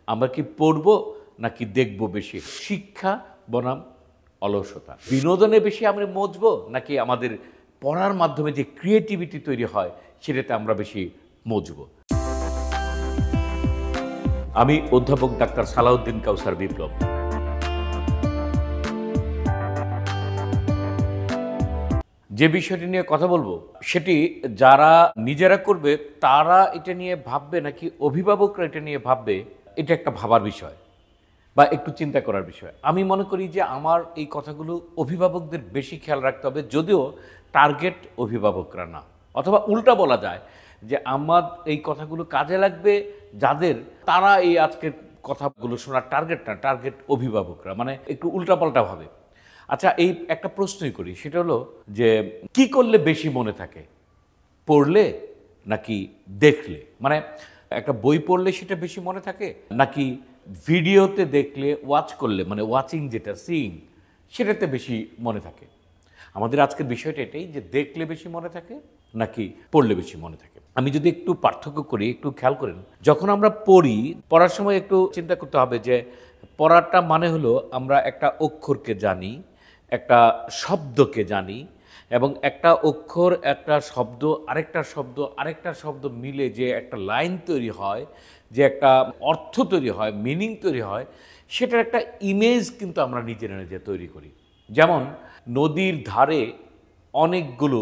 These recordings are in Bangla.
আমরা কি পড়ব নাকি দেখব বেশি? শিক্ষা বনাম অলসতা। বিনোদনে বেশি আমরা মজবো নাকি আমাদের পড়ার মাধ্যমে যে ক্রিয়েটিভিটি তৈরি হয় সেটাতে আমরা বেশি মজবো? আমি অধ্যাপক ডাক্তার সালাউদ্দিন কাউসার বিপ্লব। যে বিষয়টি নিয়ে কথা বলবো সেটি যারা নিজেরা করবে তারা এটা নিয়ে ভাববে নাকি অভিভাবকরা এটা নিয়ে ভাববে, এটা একটা ভাবার বিষয় বা একটু চিন্তা করার বিষয়। আমি মনে করি যে আমার এই কথাগুলো অভিভাবকদের বেশি খেয়াল রাখতে হবে, যদিও টার্গেট অভিভাবকরা না, অথবা উল্টা বলা যায় যে আমার এই কথাগুলো কাজে লাগবে যাদের, তারা এই আজকের কথাগুলো শোনার টার্গেট না, টার্গেট অভিভাবকরা, মানে একটু উল্টাপাল্টা ভাবে। আচ্ছা, এই একটা প্রশ্নই করি, সেটা হলো যে কি করলে বেশি মনে থাকে, পড়লে নাকি দেখলে? মানে একটা বই পড়লে সেটা বেশি মনে থাকে, নাকি ভিডিওতে দেখলে, ওয়াচ করলে, মানে ওয়াচিং যেটা সিইং, সেটাতে বেশি মনে থাকে? আমাদের আজকের বিষয়টা এটাই যে দেখলে বেশি মনে থাকে নাকি পড়লে বেশি মনে থাকে। আমি যদি একটু পার্থক্য করি, একটু খেয়াল করেন, যখন আমরা পড়ি, পড়ার সময় একটু চিন্তা করতে হবে যে পড়াটা মানে হলো আমরা একটা অক্ষরকে জানি, একটা শব্দকে জানি, এবং একটা অক্ষর, একটা শব্দ, আরেকটা শব্দ মিলে যে একটা লাইন তৈরি হয়, যে একটা অর্থ তৈরি হয়, মিনিং তৈরি হয়, সেটার একটা ইমেজ কিন্তু আমরা নিজেরা নিজে তৈরি করি। যেমন নদীর ধারে অনেকগুলো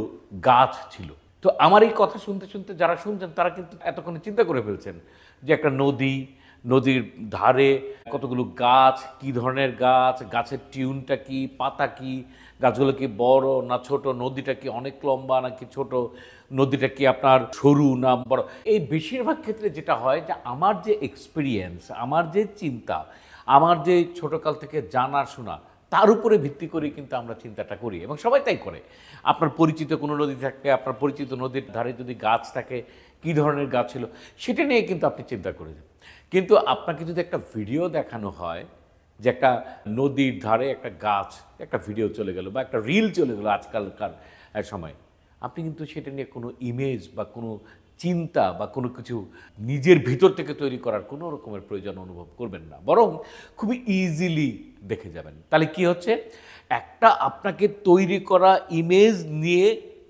গাছ ছিল। তো আমার এই কথা শুনতে শুনতে যারা শুনছেন তারা কিন্তু এতক্ষণে চিন্তা করে ফেলছেন যে একটা নদী, নদীর ধারে কতগুলো গাছ, কি ধরনের গাছ, গাছের টিউনটা কি, পাতা কি, গাছগুলো কি বড় না ছোট, নদীটা কি অনেক লম্বা নাকি ছোট, নদীটা কি আপনার সরু না বড়। এই বেশিরভাগ ক্ষেত্রে যেটা হয় যে আমার যে এক্সপিরিয়েন্স, আমার যে চিন্তা, আমার যে ছোটকাল থেকে জানা শোনা, তার উপরে ভিত্তি করে কিন্তু আমরা চিন্তাটা করি, এবং সবাই তাই করে। আপনার পরিচিত কোনো নদী থাকে, আপনার পরিচিত নদীর ধারে যদি গাছ থাকে, কী ধরনের গাছ ছিল সেটা নিয়ে কিন্তু আপনি চিন্তা করে দেন। কিন্তু আপনাকে যদি একটা ভিডিও দেখানো হয় যে একটা নদীর ধারে একটা গাছ, একটা ভিডিও চলে গেল বা একটা রিল চলে গেলো আজকালকার সময়, আপনি কিন্তু সেটা নিয়ে কোনো ইমেজ বা কোনো চিন্তা বা কোনো কিছু নিজের ভিতর থেকে তৈরি করার কোনো রকমের প্রয়োজন অনুভব করবেন না, বরং খুবই ইজিলি দেখে যাবেন। তাহলে কি হচ্ছে, একটা আপনাকে তৈরি করা ইমেজ নিয়ে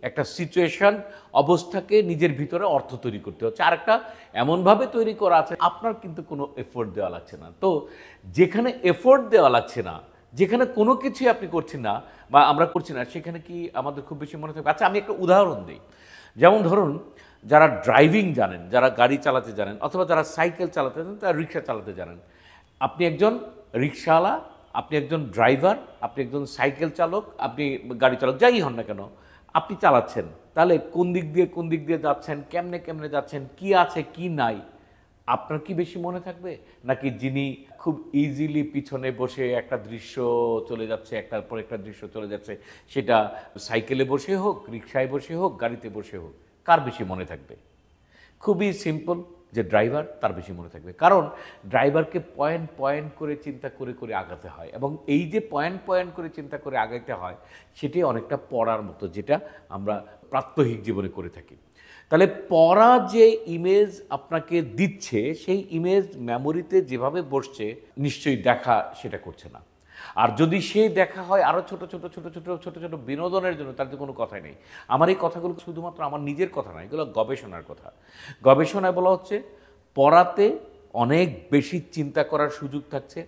একটা সিচুয়েশন, অবস্থাকে নিজের ভিতরে অর্থ তৈরি করতে হচ্ছে, আর একটা এমনভাবে তৈরি করা আছে আপনার কিন্তু কোনো এফোর্ট দেওয়া লাগছে না। তো যেখানে এফোর্ট দেওয়া লাগছে না, যেখানে কোনো কিছুই আপনি করছেন না বা আমরা করছি না, সেখানে কি আমাদের খুব বেশি মনে থাকবে? আচ্ছা, আমি একটা উদাহরণ দিই। যেমন ধরুন, যারা ড্রাইভিং জানেন, যারা গাড়ি চালাতে জানেন, অথবা যারা সাইকেল চালাতে জানেন, তারা রিক্সা চালাতে জানেন। আপনি একজন রিক্সাওয়ালা, আপনি একজন ড্রাইভার, আপনি একজন সাইকেল চালক, আপনি গাড়ি চালক, যাই হন না কেন, আপনি চালাচ্ছেন। তাহলে কোন দিক দিয়ে যাচ্ছেন, কেমনে কেমনে যাচ্ছেন, কি আছে কি নাই, আপনার কি বেশি মনে থাকবে? নাকি যিনি খুব ইজিলি পিছনে বসে একটা দৃশ্য চলে যাচ্ছে, একটার পর একটা দৃশ্য চলে যাচ্ছে, সেটা সাইকেলে বসে হোক, রিক্সায় বসে হোক, গাড়িতে বসে হোক, কার বেশি মনে থাকবে? খুবই সিম্পল, যে ড্রাইভার, তার বেশি মনে থাকবে। কারণ ড্রাইভারকে পয়েন্ট পয়েন্ট করে চিন্তা করে করে আগাতে হয়, এবং এই যে পয়েন্ট পয়েন্ট করে চিন্তা করে আগাইতে হয়, সেটি অনেকটা পড়ার মতো, যেটা আমরা প্রাত্যহিক জীবনে করে থাকি। তাহলে পড়া যে ইমেজ আপনাকে দিচ্ছে, সেই ইমেজ মেমোরিতে যেভাবে বসছে, নিশ্চয়ই দেখা সেটা করছে না। আর যদি সেই দেখা হয় আরও ছোট ছোট ছোট ছোট ছোট ছোট বিনোদনের জন্য, তার তো কোনো কথাই নেই। আমার এই কথাগুলো শুধুমাত্র আমার নিজের কথা নয়, এগুলো গবেষণার কথা। গবেষণায় বলা হচ্ছে পড়াতে অনেক বেশি চিন্তা করার সুযোগ থাকছে,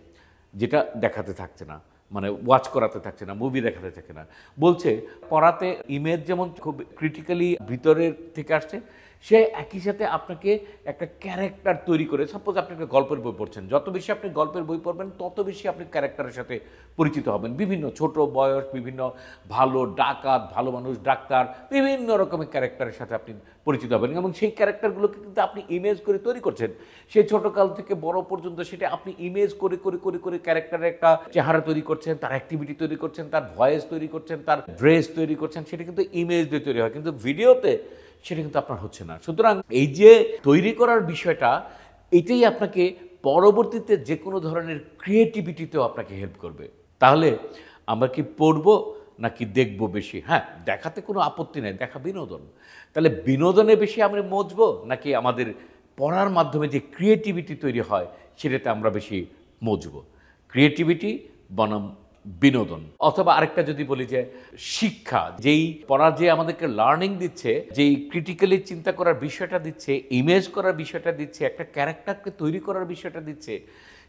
যেটা দেখাতে থাকছে না, মানে ওয়াচ করাতে থাকছে না, মুভি দেখাতে থাকছে না। বলছে পড়াতে ইমেজ যেমন খুব ক্রিটিক্যালি ভিতরের থেকে আসছে, সে একই সাথে আপনাকে একটা ক্যারেক্টার তৈরি করে, সাপোজ আপনি একটা গল্পের বই পড়ছেন, যত বেশি আপনি গল্পের বই পড়বেন তত বেশি আপনি ক্যারেক্টারের সাথে পরিচিত হবেন। বিভিন্ন ছোট বয়স, বিভিন্ন ভালো ডাকাত, ভালো মানুষ, ডাক্তার, বিভিন্ন রকমের ক্যারেক্টারের সাথে আপনি পরিচিত হবেন, এবং সেই ক্যারেক্টারগুলোকে কিন্তু আপনি ইমেজ করে তৈরি করছেন। সেই ছোটোকাল থেকে বড় পর্যন্ত সেটা আপনি ইমেজ করে করে করে করে ক্যারেক্টারের একটা চেহারা তৈরি করছেন, তার অ্যাক্টিভিটি তৈরি করছেন, তার ভয়েস তৈরি করছেন, তার ড্রেস তৈরি করছেন, সেটা কিন্তু ইমেজ দিয়ে তৈরি হয়, কিন্তু ভিডিওতে সেটা কিন্তু আপনার হচ্ছে না। সুতরাং এই যে তৈরি করার বিষয়টা, এটাই আপনাকে পরবর্তীতে যে কোনো ধরনের ক্রিয়েটিভিটিতেও আপনাকে হেল্প করবে। তাহলে আমরা কি পড়ব নাকি দেখব বেশি? হ্যাঁ, দেখাতে কোনো আপত্তি নেই, দেখা বিনোদন। তাহলে বিনোদনে বেশি আমরা মজবো নাকি আমাদের পড়ার মাধ্যমে যে ক্রিয়েটিভিটি তৈরি হয় সেটাতে আমরা বেশি মজবো। ক্রিয়েটিভিটি বনাম বিনোদন। অথবা আরেকটা যদি বলি যে শিক্ষা, যেই পড়া যে আমাদেরকে লার্নিং দিচ্ছে, যেই ক্রিটিক্যালি চিন্তা করার বিষয়টা দিচ্ছে, ইমেজ করার বিষয়টা দিচ্ছে, একটা ক্যারেক্টারকে তৈরি করার বিষয়টা দিচ্ছে,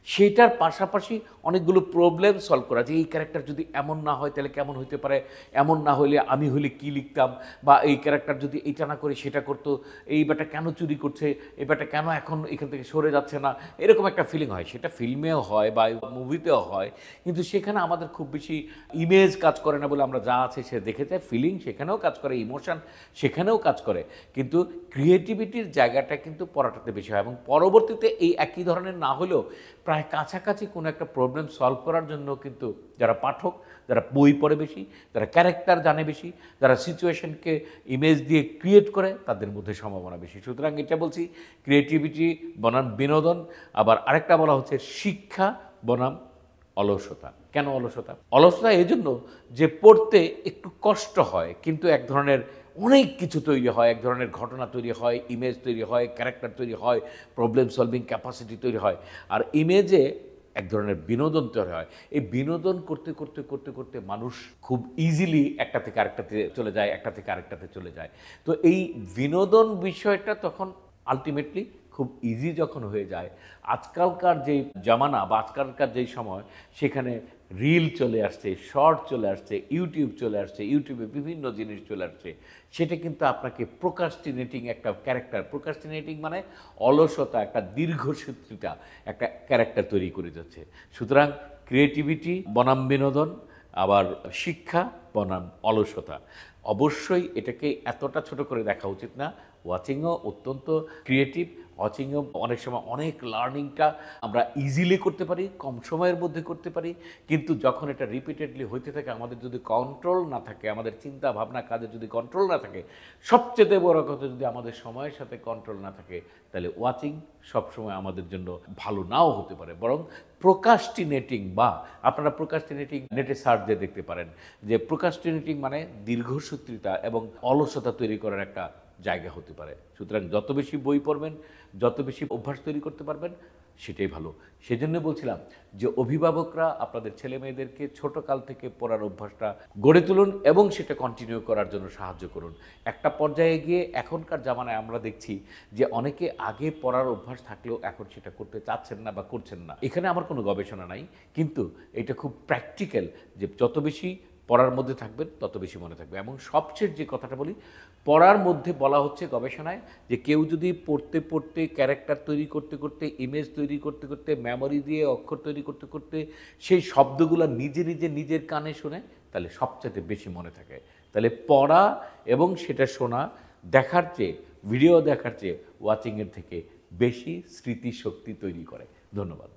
সেটার পাশাপাশি অনেকগুলো প্রবলেম সলভ করা, যে এই ক্যারেক্টার যদি এমন না হয় তাহলে কেমন হইতে পারে, এমন না হলে আমি হলে কি লিখতাম, বা এই ক্যারেক্টার যদি এইটা না করে সেটা করতো, এই ব্যাটা কেন চুরি করছে, এই ব্যাটা কেন এখন এখান থেকে সরে যাচ্ছে না, এরকম একটা ফিলিং হয়। সেটা ফিল্মেও হয় বা মুভিতেও হয়, কিন্তু সেখানে আমাদের খুব বেশি ইমেজ কাজ করে না বলে আমরা যা আছে সে দেখে যাই। ফিলিং সেখানেও কাজ করে, ইমোশন সেখানেও কাজ করে, কিন্তু ক্রিয়েটিভিটির জায়গাটা কিন্তু পড়াটাতে বেশি হয়। এবং পরবর্তীতে এই একই ধরনের না হলেও প্রায় কাছাকাছি কোনো একটা প্রবলেম সলভ করার জন্য কিন্তু যারা পাঠক, যারা বই পড়ে বেশি, যারা ক্যারেক্টার জানে বেশি, যারা সিচুয়েশনকে ইমেজ দিয়ে ক্রিয়েট করে, তাদের মধ্যে সম্ভাবনা বেশি। সুতরাং এটা বলছি ক্রিয়েটিভিটি বনাম বিনোদন। আবার আরেকটা বলা হচ্ছে শিক্ষা বনাম অলসতা। কেন অলসতা? অলসতা এই জন্য যে পড়তে একটু কষ্ট হয়, কিন্তু এক ধরনের অনেক কিছু তৈরি হয়, এক ধরনের ঘটনা তৈরি হয়, ইমেজ তৈরি হয়, ক্যারেক্টার তৈরি হয়, প্রবলেম সলভিং ক্যাপাসিটি তৈরি হয়। আর ইমেজে এক ধরনের বিনোদন তৈরি হয়। এই বিনোদন করতে করতে করতে করতে মানুষ খুব ইজিলি একটা থেকে আরেকটাতে চলে যায়, একটা থেকে আরেকটাতে চলে যায়। তো এই বিনোদন বিষয়টা তখন আলটিমেটলি খুব ইজি যখন হয়ে যায়, আজকালকার যেই জামানা বা আজকালকার যেই সময়, সেখানে রিল চলে আসছে, শর্ট চলে আসছে, ইউটিউব চলে আসছে, ইউটিউবে বিভিন্ন জিনিস চলে আসছে, সেটা কিন্তু আপনাকে প্রোক্রাস্টিনেটিং একটা ক্যারেক্টার, প্রোক্রাস্টিনেটিং মানে অলসতা, একটা দীর্ঘসূত্রিতা একটা ক্যারেক্টার তৈরি করে যাচ্ছে। সুতরাং ক্রিয়েটিভিটি বনাম বিনোদন, আবার শিক্ষা বনাম অলসতা। অবশ্যই এটাকে এতটা ছোট করে দেখা উচিত না। ওয়াচিংও অত্যন্ত ক্রিয়েটিভ, ওয়াচিংও অনেক সময় অনেক লার্নিংটা আমরা ইজিলি করতে পারি, কম সময়ের মধ্যে করতে পারি। কিন্তু যখন এটা রিপিটেডলি হইতে থাকে, আমাদের যদি কন্ট্রোল না থাকে, আমাদের চিন্তা ভাবনা কাজে যদি কন্ট্রোল না থাকে, সবচেয়ে বড় কথা যদি আমাদের সময়ের সাথে কন্ট্রোল না থাকে, তাহলে ওয়াচিং সবসময় আমাদের জন্য ভালো নাও হতে পারে, বরং প্রোক্রাস্টিনেটিং, বা আপনারা প্রোক্রাস্টিনেটিং নেটে সার্চ দিয়ে দেখতে পারেন যে প্রোক্রাস্টিনেটিং মানে দীর্ঘসূত্রিতা এবং অলসতা তৈরি করার একটা জায়গা হতে পারে। সুতরাং যত বেশি বই পড়বেন, যত বেশি অভ্যাস তৈরি করতে পারবেন, সেটাই ভালো। সেজন্য বলছিলাম যে অভিভাবকরা আপনাদের ছেলে মেয়েদেরকে ছোটকাল থেকে পড়ার অভ্যাসটা গড়ে তুলুন এবং সেটা কন্টিনিউ করার জন্য সাহায্য করুন। একটা পর্যায়ে গিয়ে এখনকার জামানায় আমরা দেখছি যে অনেকে আগে পড়ার অভ্যাস থাকলেও এখন সেটা করতে চাচ্ছেন না বা করছেন না। এখানে আমার কোনো গবেষণা নাই, কিন্তু এটা খুব প্র্যাকটিক্যাল যে যত বেশি পড়ার মধ্যে থাকবেন তত বেশি মনে থাকবে। এবং সবচেয়ে যে কথাটা বলি, পড়ার মধ্যে বলা হচ্ছে গবেষণায় যে কেউ যদি পড়তে পড়তে, ক্যারেক্টার তৈরি করতে করতে, ইমেজ তৈরি করতে করতে, মেমোরি দিয়ে অক্ষর তৈরি করতে করতে সেই শব্দগুলো নিজে নিজে নিজের কানে শোনে, তাহলে সবচেয়ে বেশি মনে থাকে। তাহলে পড়া এবং সেটা শোনা, দেখার চেয়ে, ভিডিও দেখার চেয়ে ওয়াচিংয়ের থেকে বেশি স্মৃতিশক্তি তৈরি করে। ধন্যবাদ।